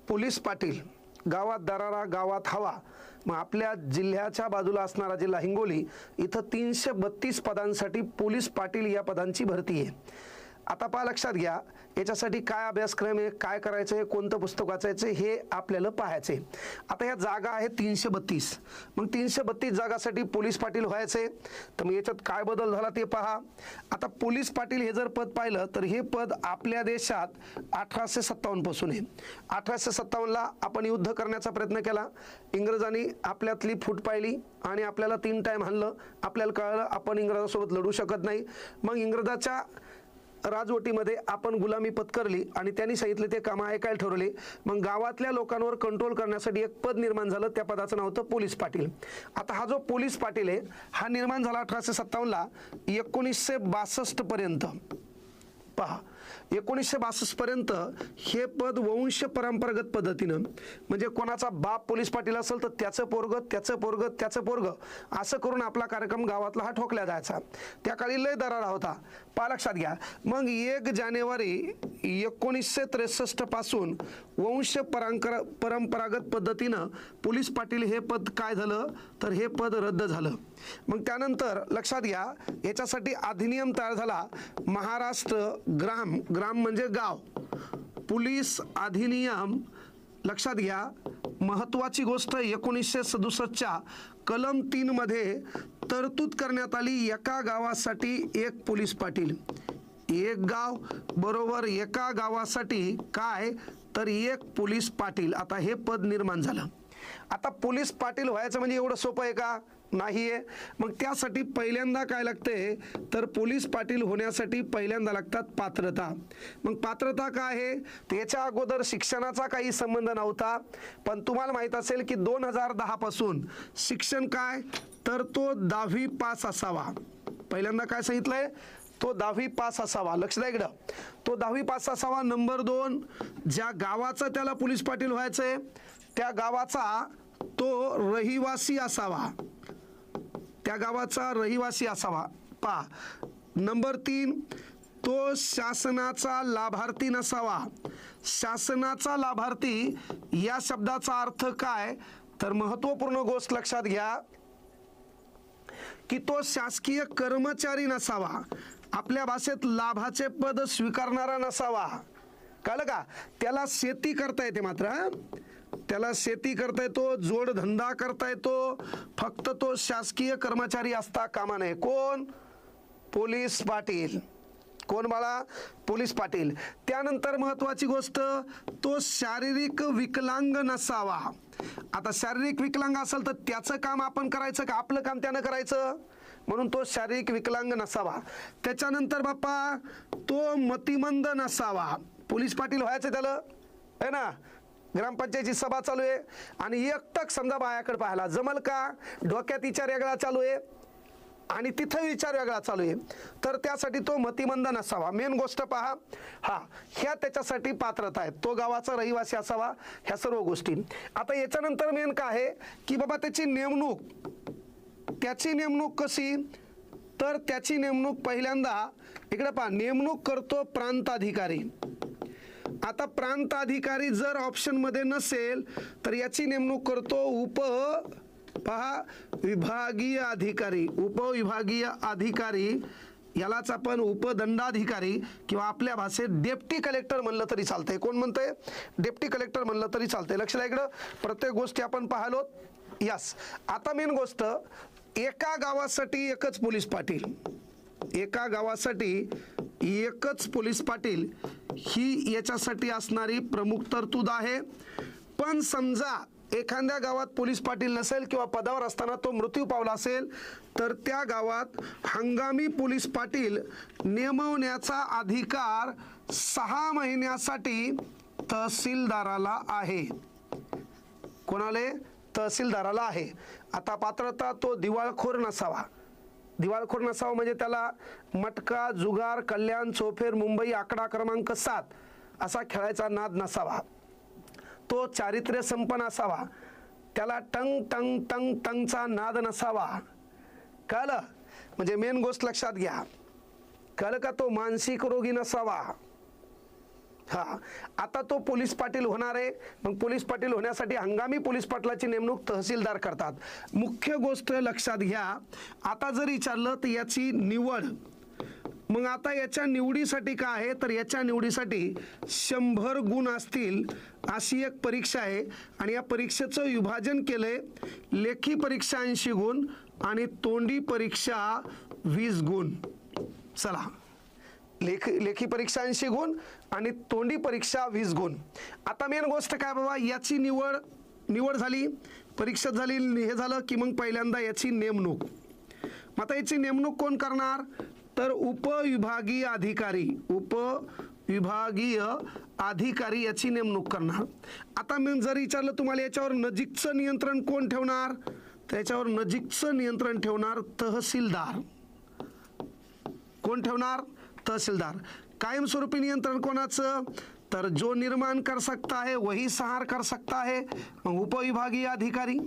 Police Patil, गावात दरारा गावात हवा। मग आपल्या जिल्ह्याच्या बाजूला असणारा जिल्हा हिंगोली इथं 332 पदांसाठी पोलीस पाटील या पदांची भरती आहे। आता पहा, लक्षात घ्या, याच्यासाठी काय अभ्यासक्रम आहे, काय करायचं आहे, कोणतं पुस्तक वाचायचं हे आपल्याला पाहायचं आहे। आता या जागा आहेत 332, मग 332 जागासाठी पोलीस पाटील व्हायचे, तर मग याच्यात काय बदल झाला ते पहा। आता पोलीस पाटील हे जर पद पाहिलं तर हे पद आपल्या देशात 1857 पासून आहे। 1857ला आपण युद्ध करण्याचा प्रयत्न केला, इंग्रजांनी आपल्यातली फूट पाहिली आणि आपल्याला 3 टाइम हाणलं। आपल्याला कळलं आपण इंग्रजांसोबत लढू शकत नाही, मग इंग्रजाच्या राजवटीमध्ये आपण गुलामी पत्करली आणि त्यांनी सांगितले ते काम ऐकायला ठरवले। मग गावातल्या लोकांवर कंट्रोल करण्यासाठी एक पद निर्माण झालं, त्या पदाचं नाव होतं पोलीस पाटील। आता हा जो पोलीस पाटील आहे हा निर्माण झाला 1857ला। 1962 पर्यंत पहा, 1962 पर्यंत हे पद वंश परंपरागत पद्धतीनं, म्हणजे कोणाचा बाप पोलीस पाटील असेल तर त्याचं पोरग त्याचं पोरग त्याचं पोरग असं करून आपला कार्यक्रम गावातला हा ठोकला जायचा। त्या काळी लय दरारा होता, पहा लक्षात घ्या। मग 1 जानेवारी 1963 पासून वंश परंपरागत पद्धतीनं पोलीस पाटील हे पद काय झालं तर हे पद रद्द झालं। मग त्यानंतर लक्षात घ्या, याच्यासाठी अधिनियम तयार झाला, महाराष्ट्र ग्राम म्हणजे गाव पोलीस अधिनियम। लक्षात घ्या, महत्वाची गोष्ट 1967च्या कलम 3 मध्ये तरतूद करण्यात आली, एका गावासाठी एक पोलीस पाटील। एक गाव बरोबर एका गावासाठी काय तर एक पोलीस पाटील। आता हे पद निर्माण झालं। आता पोलीस पाटील व्हायचं म्हणजे एवढं सोपं आहे का? नाही आहे। मग त्यासाठी पहिल्यांदा काय लागते तर पोलीस पाटील होण्यासाठी पहिल्यांदा लागतात पात्रता। मग पात्रता काय आहे, त्याच्या अगोदर शिक्षणाचा काही संबंध नव्हता, पण तुम्हाला माहित असेल की 2010 पासून शिक्षण काय तर तो 10वी पास असावा। पहिल्यांदा काय सांगितलंय, तो 10वी पास असावा। लक्ष द्या इकडं, तो 10वी पास असावा। नंबर 2, ज्या गावाचा त्याला पोलीस पाटील व्हायचंय त्या गावाचा तो रहिवासी असावा, त्या गावाचा रहिवासी असावा। पहा, नंबर 3, तो शासनाचा लाभार्थी नसावा। शासनाचा लाभार्थी या शब्दाचा अर्थ काय तर महत्त्वपूर्ण गोष्ट लक्षात घ्या की तो शासकीय कर्मचारी नसावा। आपल्या भाषेत लाभाचे पद स्वीकारणारा नसावा, कळलं का? त्याला शेती करता येते, मात्र त्याला शेती करता येतो, जोडधंदा करता येतो, फक्त तो शासकीय कर्मचारी असता कामा नये। कोण? पोलीस पाटील। कोण बाळा? पोलीस पाटील। त्यानंतर महत्वाची गोष्ट, तो शारीरिक विकलांग नसावा। आता शारीरिक विकलांग असेल तर त्याचं काम आपण करायचं का आपलं काम त्यानं करायचं, म्हणून तो शारीरिक विकलांग नसावा। त्याच्यानंतर बाप्पा तो मतिमंद नसावा। पोलीस पाटील व्हायचं त्याला आहे ना, ग्रामपंचायतीची सभा चालू आहे आणि एकटक समजा बायाकडे पाहायला जमल का? डोक्यात विचार वेगळा चालू आहे आणि तिथं विचार वेगळा चालू आहे, तर त्यासाठी तो मतिमंद नसावा। मेन गोष्ट पहा, ह्या त्याच्यासाठी पात्रता आहे, तो गावाचा रहिवासी असावा, ह्या सर्व गोष्टी। आता याच्यानंतर मेन काय आहे की बाबा त्याची नेमणूक कशी तर त्याची नेमणूक पहिल्यांदा इकडे पहा, नेमणूक करतो प्रांत अधिकारी। आता प्रांत अधिकारी जर ऑप्शन मध्ये नसेल तर याची नेमणूक करतो विभागीय अधिकारी। उपविभागीय अधिकारी यालाच आपण उपदंडाधिकारी किंवा आपल्या भाषेत डेप्टी कलेक्टर म्हणलं तरी चालतंय। कोण म्हणतंय? डेप्टी कलेक्टर म्हणलं तरी चालतंय। लक्ष द्या इकडं, प्रत्येक गोष्टी आपण पाहिलो। यस, आता मेन गोष्ट, एका गावासाठी एकच पोलीस पाटील, एका गावासाठी एकच पोलीस पाटील ही याच्यासाठी असणारी प्रमुख तरतूद आहे। पण समजा एखाद्या गावात पोलीस पाटील नसेल किंवा पदावर असताना तो मृत्यू पावला असेल तर त्या गावात हंगामी पोलीस पाटील नेमवण्याचा अधिकार 6 महिन्यासाठी तहसीलदाराला आहे। कोणाला? तहसीलदाराला आहे। आता पात्रता, तो दिवाळखोर नसावा। दिवाळखोर नसावा म्हणजे त्याला मटका, जुगार, कल्याण, चोफेर, मुंबई, आकडा क्रमांक 7 असा खेळायचा नाद नसावा। तो चारित्र्य संपन्न असावा, त्याला टंग टंग टंग टंगचा नाद नसावा। कळलं? म्हणजे मेन गोष्ट लक्षात घ्या, कळलं का? तो मानसिक रोगी नसावा। हा, आता तो पोलीस पाटील होणार आहे. मग पोलीस पाटील होण्यासाठी हंगामी पोलीस पाटलाची नेमणूक तहसीलदार करतात. मुख्य गोष्ट लक्षात घ्या, आता जर विचारलं तर याची निवड, मग आता याच्या निवडीसाठी काय आहे तर याच्या निवडीसाठी 100 गुण असतील अशी एक परीक्षा आहे. आणि या परीक्षेचं विभाजन केलंय, लेखी परीक्षा 80 गुण आणि तोंडी परीक्षा 20 गुण. चला, लेखी परीक्षा 80 गुण आणि तोंडी परीक्षा 20 गुण. आता मेन गोष्ट काय बाबा, याची निवड झाली, परीक्षा झाली, हे झालं की मग पहिल्यांदा याची नेमणूक. मग आता याची नेमणूक कोण करणार तर उपविभागीय अधिकारी याची नेमणूक करणार. आता मी जर विचारलं तुम्हाला याच्यावर नजीकचं नियंत्रण कोण ठेवणार, त्याच्यावर नजीकचं नियंत्रण ठेवणार तहसीलदार. कोण ठेवणार, तहसीलदार. कायमस्वरूपी नियंत्रण कोणाचं तर जो निर्माण कर सकता है वही सहार कर सकता है, मग उपविभागीय अधिकारी.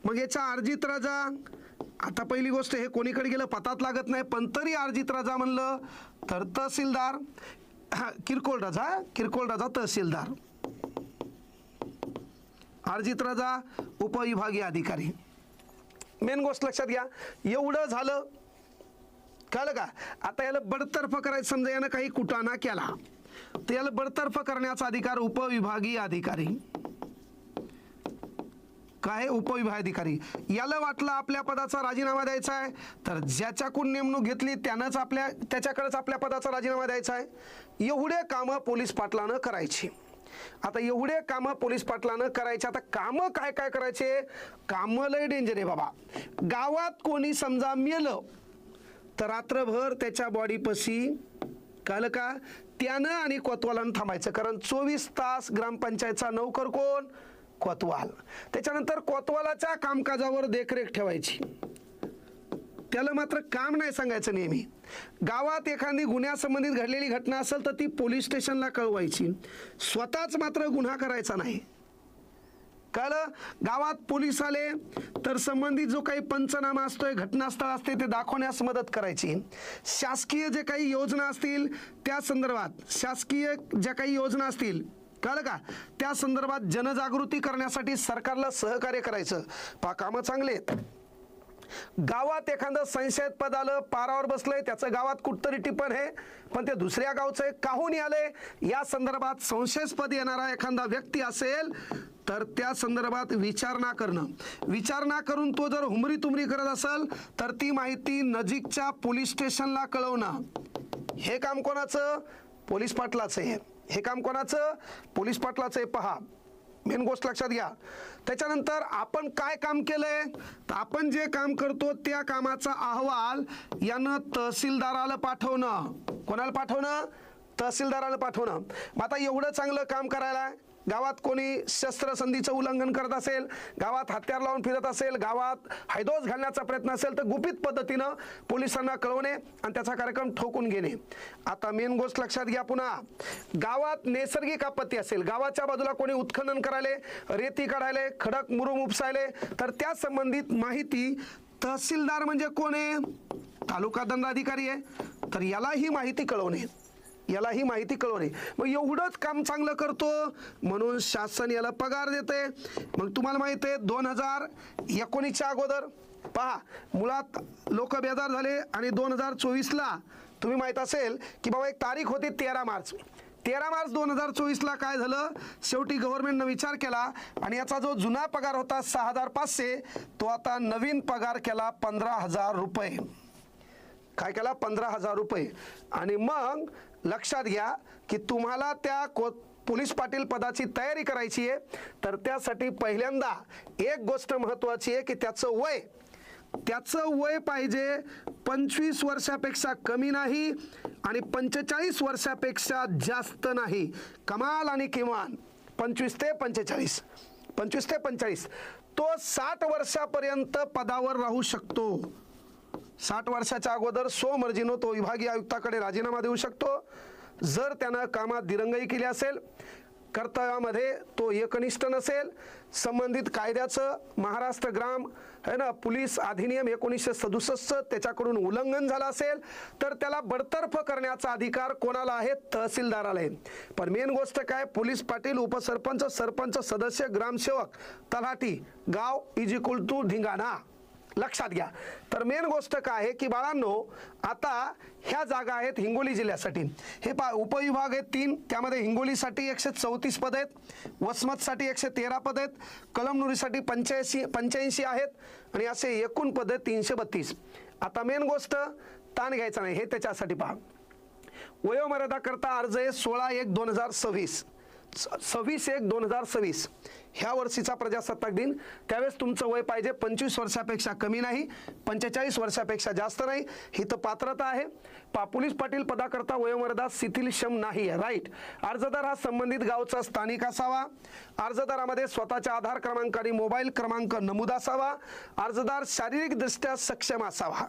मग याचा अर्जित राजा, आता पहिली गोष्ट हे कोणीकडे गेलं पतात लागत नाही, पण तरी अर्जित राजा म्हणलं तर तहसीलदार. किरकोळ राजा तहसीलदार, अर्जित राजा उपविभागीय अधिकारी. मेन गोष्ट लक्षात घ्या, एवढं झालं कळलं का. आता याला बडतर्फ करायचं, समजा यानं काही कुटाणा केला तर याला बडतर्फ करण्याचा अधिकार उपविभागीय अधिकारी. काय उपविभागीय अधिकारी, याला वाटलं आपल्या पदाचा राजीनामा द्यायचा आहे तर ज्याच्याकडून नेमणूक घेतली त्याच्याकडेच आपल्या पदाचा राजीनामा द्यायचा आहे. एवढे कामं पोलीस पाटलानं करायची. आता एवढे कामं पोलीस पाटलानं करायचे. आता कामं काय काय करायचे, कामं लय डेंजर आहे बाबा. गावात कोणी समजा मेलं तर रात्रभर त्याच्या बॉडीपाशी कळलं का त्यानं आणि कोतवालानं थांबायचं, कारण 24 तास ग्रामपंचायतचा नौकर कोण, कोतवाल. त्याच्यानंतर कोतवालाच्या कामकाजावर देखरेख ठेवायची. त्याला मात्र काम नाही सांगायचं नेहमी. गावात एखादी गुन्ह्यासंबंधित घडलेली घटना असेल तर ती पोलीस स्टेशनला कळवायची, स्वतःच मात्र गुन्हा करायचा नाही. कळलं, गावात पोलीस आले तर संबंधित जो काही पंचनामा असतोय, घटनास्थळ असते ते दाखवण्यास मदत करायची. शासकीय जे काही योजना असतील त्या संदर्भात, शासकीय ज्या काही योजना असतील कळलं का त्या संदर्भात जनजागृती करण्यासाठी सरकारला सहकार्य करायचं. पहा, कामं चांगले आहेत. गावात एखादं संशयित पद आलं, पारावर बसलंय, त्याचं गावात कुठतरी टिपण आहे पण ते दुसऱ्या गावचं काहून आले, या संदर्भात संशयास्पद येणारा एखादा व्यक्ती असेल तर त्या संदर्भात विचारणा करणं. विचारणा करून तो जर हुमरी तुमरी करत असेल तर ती माहिती नजीकच्या पोलीस स्टेशनला कळवणं. हे काम कोणाचं, पोलीस पाटलाचं आहे. हे काम कोणाचं, पोलीस पाटलाचं आहे. पहा, मेन गोष्ट लक्षात घ्या. त्याच्यानंतर आपण काय काम केलंय तर आपण जे काम करतो त्या कामाचा अहवाल यानं तहसीलदाराला पाठवणं. कोणाला पाठवणं, तहसीलदाराला पाठवणं. मग आता एवढं चांगलं काम करायला गावात कोणी शस्त्रसंधीचं उल्लंघन करत असेल, गावात हत्यार लावून फिरत असेल, गावात हैदोस घालण्याचा प्रयत्न असेल तर गुपित पद्धतीनं पोलिसांना कळवणे आणि त्याचा कार्यक्रम ठोकून घेणे. आता मेन गोष्ट लक्षात घ्या. पुन्हा गावात नैसर्गिक आपत्ती असेल, गावाच्या बाजूला कोणी उत्खनन करायले, रेती काढायले, खडक मुरुम उपसायले तर त्या संबंधित माहिती तहसीलदार म्हणजे कोण आहे, तालुका दंडाधिकारी आहे, तर याला ही माहिती कळवणे. मग एवढंच काम चांगलं करतो म्हणून शासन याला पगार देते. मग तुम्हाला माहित आहे 2019च्या अगोदर पहा, मुळात लोक बेजार झाले आणि 2024ला तुम्ही माहित असेल की बाबा एक तारीख होती 13 मार्च 2024ला काय झालं, शेवटी गव्हर्नमेंटनं विचार केला आणि याचा जो जुना पगार होता 6,500 तो आता नवीन पगार केला 15,000 रुपये. काय केला, 15,000 रुपये. आणि मग लक्षात घ्या की तुम्हाला त्या पोलीस पाटील पदाची तयारी करायची आहे तर त्यासाठी पहिल्यांदा एक गोष्ट महत्त्वाची आहे की त्याचं वय पाहिजे 25 वर्षापेक्षा कमी नाही आणि 45 वर्षापेक्षा जास्त नाही. कमाल आणि किमान 25 ते 45. तो 60 वर्षापर्यंत पदावर राहू शकतो. 60 वर्षाच्या अगोदर स्वमर्जीनं तो विभागीय आयुक्ताकडे राजीनामा देऊ शकतो जर त्यानं कामात दिरंगाई केली असेल. कर्तव्यामध्ये तो एकनिष्ठ नसेल, संबंधित कायद्याचं महाराष्ट्र ग्राम है ना पोलीस अधिनियम 1967 त्याच्याकडून उल्लंघन झालं असेल तर त्याला बडतर्फ करण्याचा अधिकार कोणाला आहे? तहसीलदाराला आहे. पण मेन गोष्ट काय, पोलीस पाटील, उपसरपंच, सरपंच, सदस्य, ग्रामसेवक, तलाठी, गाव = धिंगाणा. लक्षात घ्या. तर मेन गोष्ट काय आहे की बाळांनो, आता ह्या जागा आहेत हिंगोली जिल्ह्यासाठी. हे उपविभाग आहेत 3, त्यामध्ये हिंगोलीसाठी 134 पद आहेत, वसमतसाठी 113 पद आहेत, कळमनुरीसाठी 85 आहेत आणि असे एकूण पद 332. आता मेन गोष्ट ताण घ्यायचा नाही, हे त्याच्यासाठी पहा. वयोमर्यादा करता अर्ज आहे 16/1/2026, 26/1/2026 ह्या वर्षीचा प्रजासत्ताक दिन. त्यावेळेस तुमचं वय पाहिजे 25 वर्षापेक्षा कमी नाही, 45 वर्षापेक्षा जास्त नाही. ही तर पात्रता आहे. पोलीस पाटील पदाकरता वयोमर्यादा शिथिलक्षम नाही आहे. राईट. अर्जदार हा संबंधित गावचा स्थानिक असावा. अर्जदारामध्ये स्वतःचा आधार क्रमांक आणि मोबाईल क्रमांक नमूद असावा. अर्जदार शारीरिकदृष्ट्या सक्षम असावा.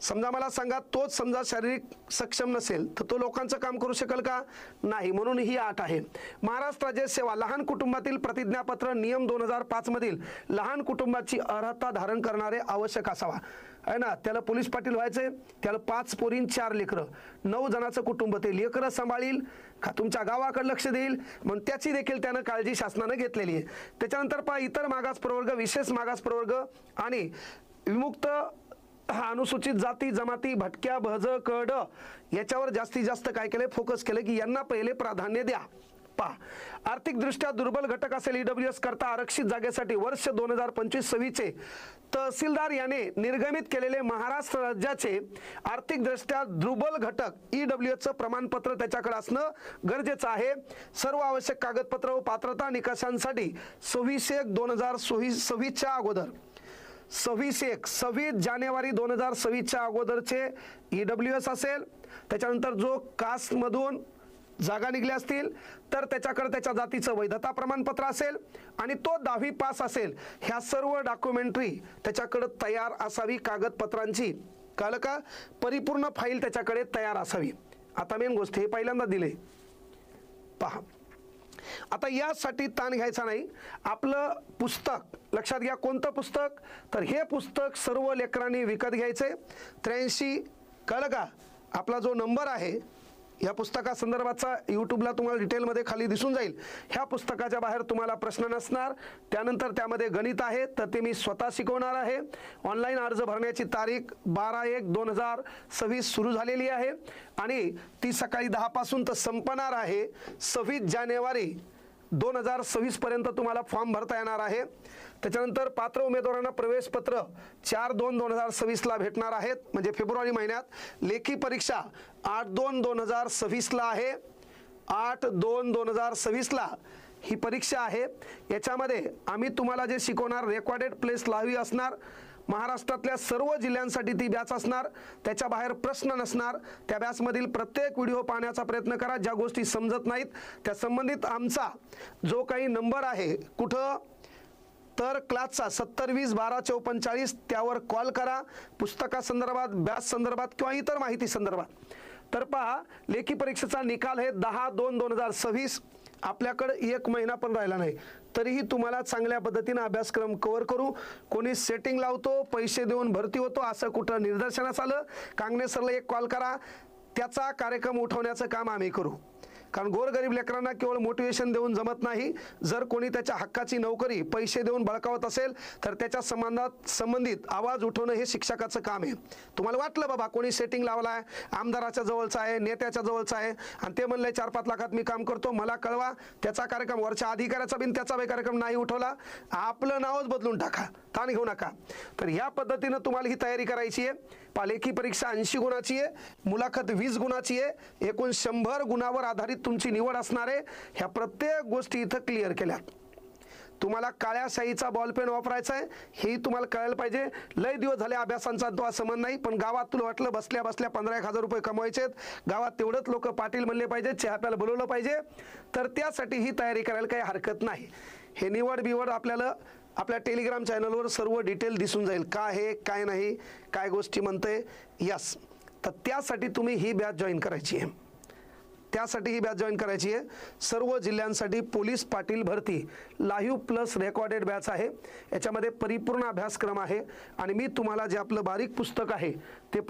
समजा मला सांगा, तोच समजा शारीरिक सक्षम नसेल तर तो लोकांचं काम करू शकेल का? नाही. म्हणून ही अट आहे. महाराष्ट्र राज्य सेवा लहान कुटुंबातील प्रतिज्ञापत्र नियम 2005 मधील लहान कुटुंबाची अर्हता धारण करणारे आवश्यक असावा, आहे ना. त्याला पोलीस पाटील व्हायचे, त्याला 5 पोरीं 4 लेकरं, 9 जणांचं कुटुंब, ते लेकरं सांभाळील का तुमच्या गावाकडे लक्ष देईल, मग त्याची देखील त्यानं काळजी शासनानं घेतलेली आहे. त्याच्यानंतर पहा, इतर मागास प्रवर्ग, विशेष मागास प्रवर्ग आणि विमुक्त अनुसूचित जाती जमाती, भटक्या, भज, कड याच्यावर जास्तीत जास्त काय केले, फोकस केले की यांना पहिले प्राधान्य द्या. पहा, आर्थिकदृष्ट्या दुर्बल घटक असेल ईडब्ल्यूएस करता आरक्षित जागेसाठी वर्ष 2025-26 तहसीलदार याने निर्गमित केलेले महाराष्ट्र राज्याचे आर्थिकदृष्ट्या दुर्बल घटक ईडब्ल्यूएसचं प्रमाणपत्र त्याच्याकडे असणं गरजेचं आहे. सर्व आवश्यक कागदपत्र व पात्रता निकषांसाठी 26/1/2026 अगोदर 26 जानेवारी 2026 अगोदरचे ईडब्ल्यूएस असेल. त्याच्यानंतर जो कास्टमधून जागा निघल्या असतील तर त्याच्याकडे त्याच्या जातीचं वैधता प्रमाणपत्र असेल आणि तो 10वी पास असेल. ह्या सर्व डॉक्युमेंटरी त्याच्याकडे तयार असावी. कागदपत्रांची कळलं का, परिपूर्ण फाईल त्याच्याकडे तयार असावी. आता मेन गोष्ट हे पहिल्यांदा दिले पहा. आता यासाठी ताण घ्यायचा नाही. आपलं पुस्तक लक्षात घ्या. कोणतं पुस्तक? तर हे पुस्तक सर्व लेकरांनी विकत घ्यायचे. 83 कळलं का, आपला जो नंबर आहे या पुस्तका संदर्भाचा यूट्यूबला तुम्हाला डिटेलमध्ये खाली दिसून जाईल. ह्या पुस्तकाच्या बाहेर तुम्हाला प्रश्न नसणार. त्यानंतर त्यामध्ये गणित आहे तर ते मी स्वतः शिकवणार आहे. ऑनलाईन अर्ज भरण्याची तारीख 12/1/2026 सुरू झालेली आहे आणि ती सकाळी 10 पासून तर संपणार आहे. 26 जानेवारी 2026 पर्यंत तुम्हाला फॉर्म भरता येणार आहे. त्याच्यानंतर पात्र उमेदवारांना प्रवेशपत्र 4/2/2026 ला भेटणार आहेत, म्हणजे फेब्रुवारी महिन्यात. लेखी परीक्षा 8/2/2026 ला आहे. 8/2/2026 ला ही परीक्षा आहे. याच्यामध्ये आम्ही तुम्हाला जे शिकवणार रेकॉर्डेड प्लेस लावी असणार. महाराष्ट्रातल्या सर्व जिल्ह्यांसाठी ती बॅच असणार. त्याच्या बाहेर प्रश्न नसणार. त्या बॅचमधील प्रत्येक व्हिडिओ पाहण्याचा प्रयत्न करा. ज्या गोष्टी समजत नाहीत त्या संबंधित आमचा जो काही नंबर आहे कुठं तर क्लासचा 70201244 त्यावर कॉल करा. पुस्तकासंदर्भात, बॅच संदर्भात किंवा इतर माहिती संदर्भात. तर पहा, लेखी परीक्षेचा निकाल आहे 10/2/2026. आपल्याकडे 1 महिना पण राहिला नाही तरीही तुम्हाला चांगल्या पद्धतीने अभ्यासक्रम कव्हर करू. कोणी सेटिंग लावतो, पैसे देऊन भरती होतो असं कुठं निदर्शनास आलं, कांगणे सरला एक कॉल करा. त्याचा कार्यक्रम उठवण्याचं काम आम्ही करू. कारण गोरगरीब लेकरांना केवळ मोटिवेशन देऊन जमत नाही. जर कोणी त्याच्या हक्काची नोकरी पैसे देऊन बळकावत असेल तर त्याच्या संबंधित आवाज उठवणं हे शिक्षकाचं काम आहे. तुम्हाला वाटलं बाबा कोणी सेटिंग लावलाय, आमदाराच्या जवळचा आहे, नेत्याच्या जवळचा आहे आणि ते म्हणले 4-5 लाखात मी काम करतो, मला कळवा. त्याचा कार्यक्रम वरच्या अधिकाऱ्याचा बिन त्याचा कार्यक्रम नाही उठवला, आपलं नावच बदलून टाका, ताण घेऊ नका. तर ह्या पद्धतीनं तुम्हाला ही तयारी करायची आहे. लेखी परीक्षा 80 गुणाची आहे, मुलाखत 20 गुणाची आहे, एकूण 100 गुणावर आधारित तुमची निवड असणार आहे. ह्या प्रत्येक गोष्टी इथं क्लिअर केल्या. तुम्हाला काळ्या शाईचा बॉलपेन वापरायचा आहे हेही तुम्हाला कळायला पाहिजे. लय दिवस झाले अभ्यासांचा तो संबंध नाही, पण गावात तुला वाटलं बसल्या बसल्या 15,000 रुपये कमवायचेत, गावात तेवढंच लोक पाटील म्हणले पाहिजे, चहा प्यायला बोलवलं पाहिजे, तर त्यासाठी ही तयारी करायला काही हरकत नाही. हे निवड बिवड आपल्याला आपल्या टेलिग्राम चॅनलवर सर्व डिटेल दिसून जाईल, काय आहे काय नाही, काय गोष्टी म्हणते. यस, तर त्यासाठी तुम्ही ही बॅच जॉईन करायची आहे. त्यासाठी ही बॅच जॉईन करायची आहे. सर्व जिल्ह्यांसाठी पोलीस पाटील भरती लाईव्ह प्लस रेकॉर्डेड बॅच आहे. याच्यामध्ये परिपूर्ण अभ्यासक्रम आहे आणि मी तुम्हाला जे आपलं बारीक पुस्तक आहे ते